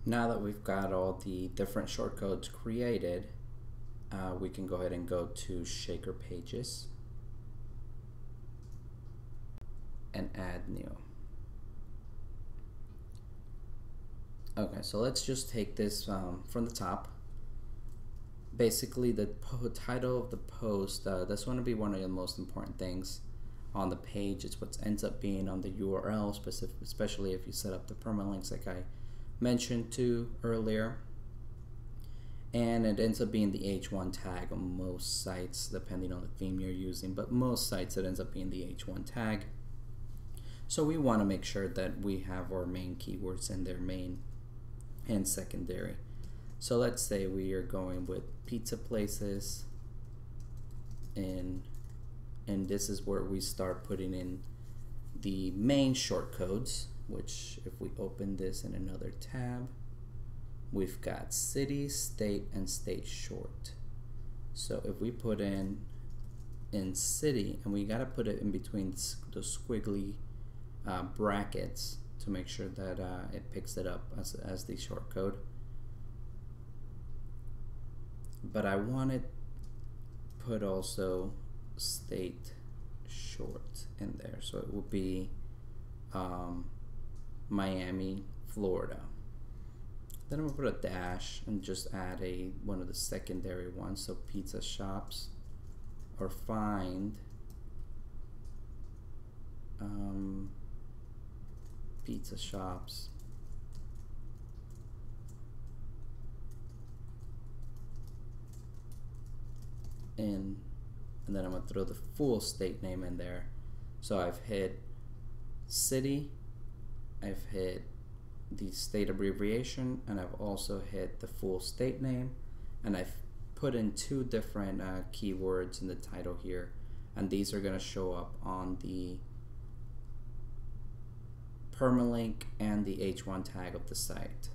Now that we've got all the different shortcodes created, we can go ahead and go to Shaker Pages and add new. Okay, so let's just take this from the top. Basically, the title of the post, that's going to be one of the most important things on the page. It's what ends up being on the URL, especially if you set up the permalinks like I mentioned to earlier. And it ends up being the H1 tag on most sites, depending on the theme you're using, but most sites it ends up being the H1 tag. So we want to make sure that we have our main keywords in their main and secondary. So let's say we are going with pizza places, and this is where we start putting in the main shortcodes, which if we open this in another tab, we've got city, state, and state short. So if we put in city, and we got to put it in between the squiggly brackets to make sure that it picks it up as the shortcode. But I want to put also state short in there, so it will be Miami, Florida. Then I'm going to put a dash and just add one of the secondary ones, so pizza shops, or find pizza shops and then I'm going to throw the full state name in there. So I've hit city, I've hit the state abbreviation, and I've also hit the full state name, and I've put in two different keywords in the title here, and these are going to show up on the permalink and the H1 tag of the site.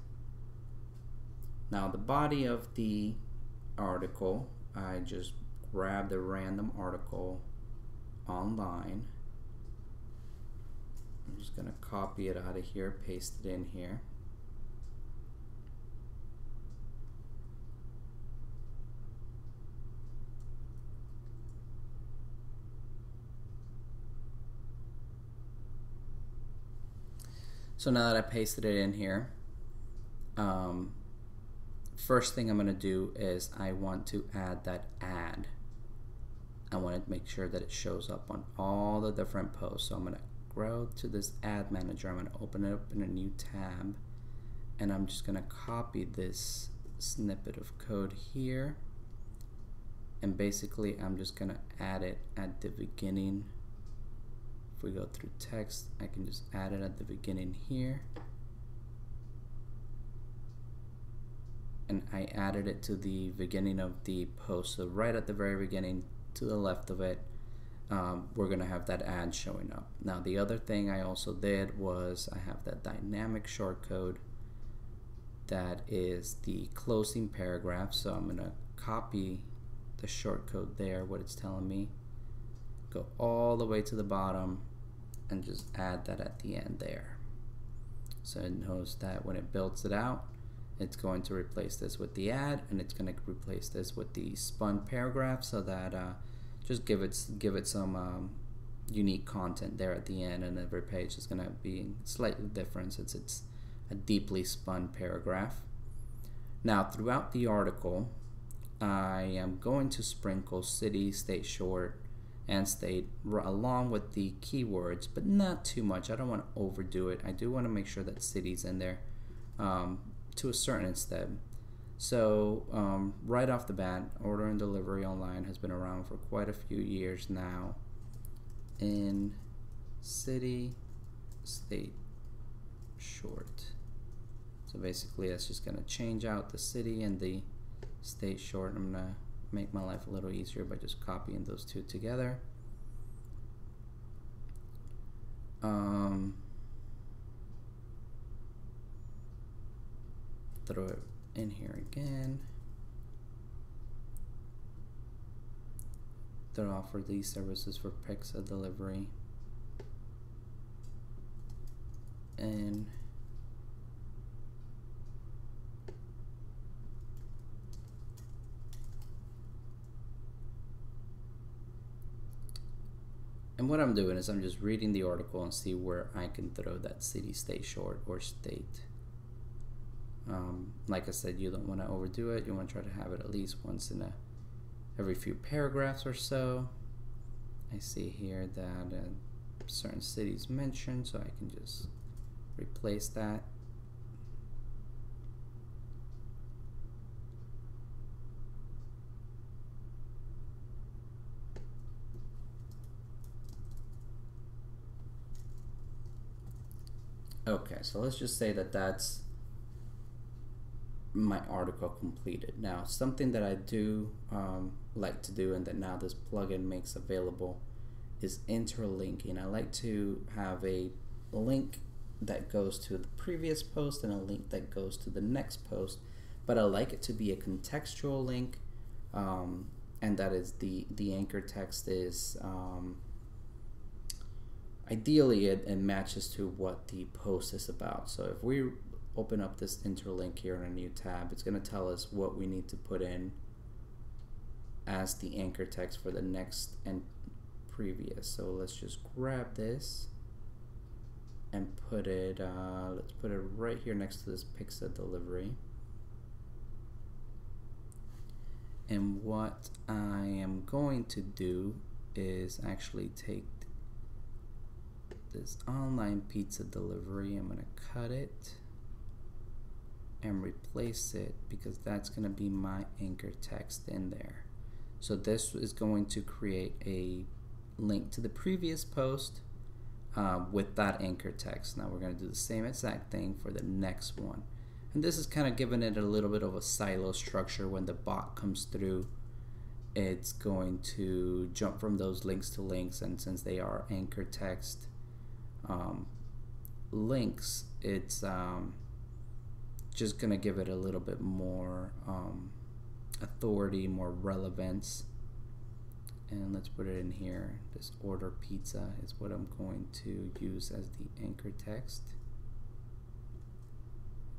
Now the body of the article, I just grabbed a random article online. I'm just going to copy it out of here, paste it in here. So now that I pasted it in here, first thing I'm going to do is I want to add that ad. I want to make sure that it shows up on all the different posts. So I'm going to go to this ad manager. I'm going to open it up in a new tab, and I'm just going to copy this snippet of code here, and basically I'm just going to add it at the beginning. If we go through text, I can just add it at the beginning here, and I added it to the beginning of the post. So right at the very beginning, to the left of it, we're gonna have that ad showing up. Now the other thing I also did was I have that dynamic shortcode that is the closing paragraph. So I'm gonna copy the shortcode there, what it's telling me, go all the way to the bottom, and just add that at the end there. So it knows that when it builds it out, it's going to replace this with the ad, and it's going to replace this with the spun paragraph, so that just give it some unique content there at the end, and every page is going to be slightly different since it's a deeply spun paragraph. Now throughout the article, I am going to sprinkle city, state short, and state along with the keywords, but not too much. I don't want to overdo it. I do want to make sure that city's in there to a certain extent. So right off the bat, order and delivery online has been around for quite a few years now. In city, state, short. So basically that's just going to change out the city and the state short. I'm going to make my life a little easier by just copying those two together. Throw it in here again. They offer these services for pizza delivery, and And what I'm doing is I'm just reading the article and see where I can throw that city, state short, or state. Like I said, you don't want to overdo it. You want to try to have it at least once in every few paragraphs or so. I see here that certain cities mentioned, so I can just replace that. Okay, so let's just say that that's my article completed. Now, something that I do like to do, and that now this plugin makes available, is interlinking. I like to have a link that goes to the previous post and a link that goes to the next post, but I like it to be a contextual link, and that is the anchor text is ideally it matches to what the post is about. So if we open up this interlink here in a new tab, it's going to tell us what we need to put in as the anchor text for the next and previous. So let's just grab this and put it, let's put it right here next to this pizza delivery. And what I am going to do is actually take this online pizza delivery, I'm going to cut it and replace it, because that's going to be my anchor text in there. So this is going to create a link to the previous post with that anchor text. Now we're going to do the same exact thing for the next one, and this is kind of giving it a little bit of a silo structure. When the bot comes through, it's going to jump from those links to links, and since they are anchor text links, it's just gonna give it a little bit more authority, more relevance. And let's put it in here. This order pizza is what I'm going to use as the anchor text.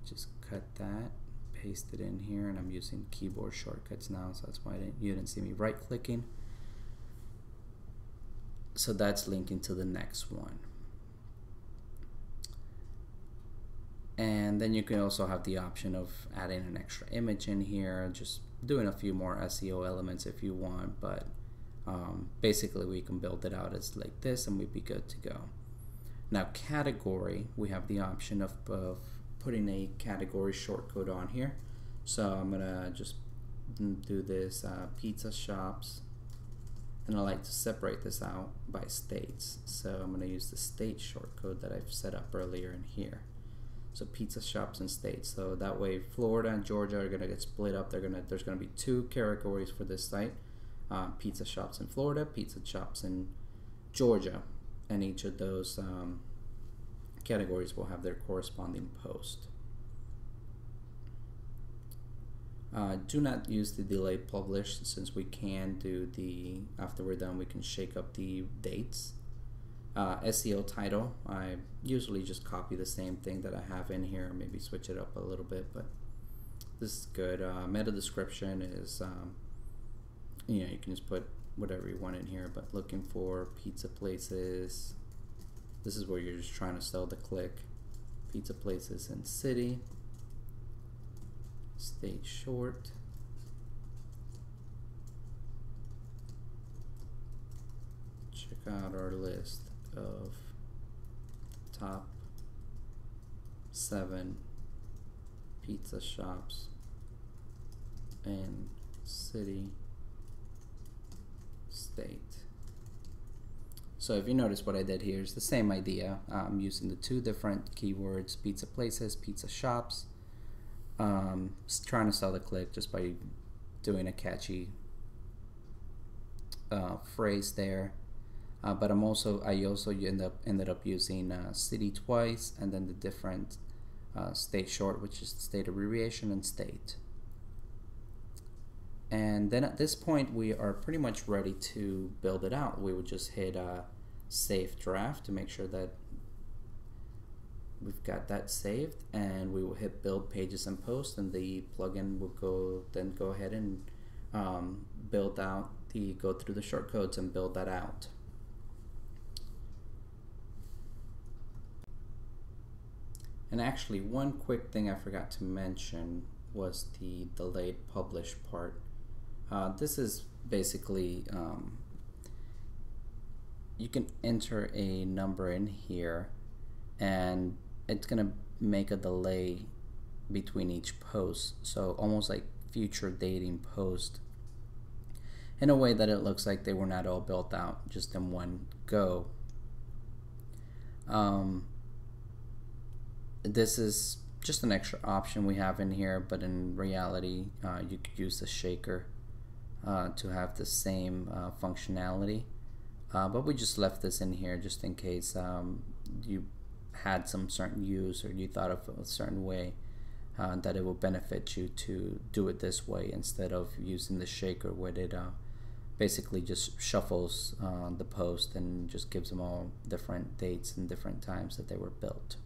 Just cut that, paste it in here, and I'm using keyboard shortcuts now, so that's why you didn't see me right clicking. So that's linking to the next one. And then you can also have the option of adding an extra image in here, just doing a few more SEO elements if you want, but basically we can build it out as like this and we'd be good to go. Now category, we have the option of putting a category shortcode on here. So I'm gonna just do this pizza shops, and I like to separate this out by states. So I'm gonna use the state shortcode that I've set up earlier in here. So pizza shops and states. So that way Florida and Georgia are going to get split up. There's going to be two categories for this site. Pizza shops in Florida, pizza shops in Georgia. And each of those categories will have their corresponding post. Do not use the delay publish, since we can do the, after we're done, we can shake up the dates. SEO title, I usually just copy the same thing that I have in here, maybe switch it up a little bit, but this is good. Meta description is, you know, you can just put whatever you want in here, but looking for pizza places, this is where you're just trying to sell the click. Pizza places in city, state short, check out our list of top 7 pizza shops in city, state. So if you notice, what I did here is the same idea. I'm using the two different keywords, pizza places, pizza shops, trying to sell the click just by doing a catchy phrase there. But I also ended up using city twice, and then the different state short, which is the state abbreviation, and state. And then at this point we are pretty much ready to build it out. We would just hit save draft to make sure that we've got that saved, and we will hit build pages and post, and the plugin will go ahead and go through the shortcodes and build that out. And actually, one quick thing I forgot to mention was the delayed publish part. This is basically, you can enter a number in here and it's going to make a delay between each post, so almost like future dating post, in a way that it looks like they were not all built out just in one go. This is just an extra option we have in here, but in reality you could use the shaker to have the same functionality, but we just left this in here just in case you had some certain use, or you thought of a certain way that it will benefit you to do it this way instead of using the shaker, where it basically just shuffles the post and just gives them all different dates and different times that they were built.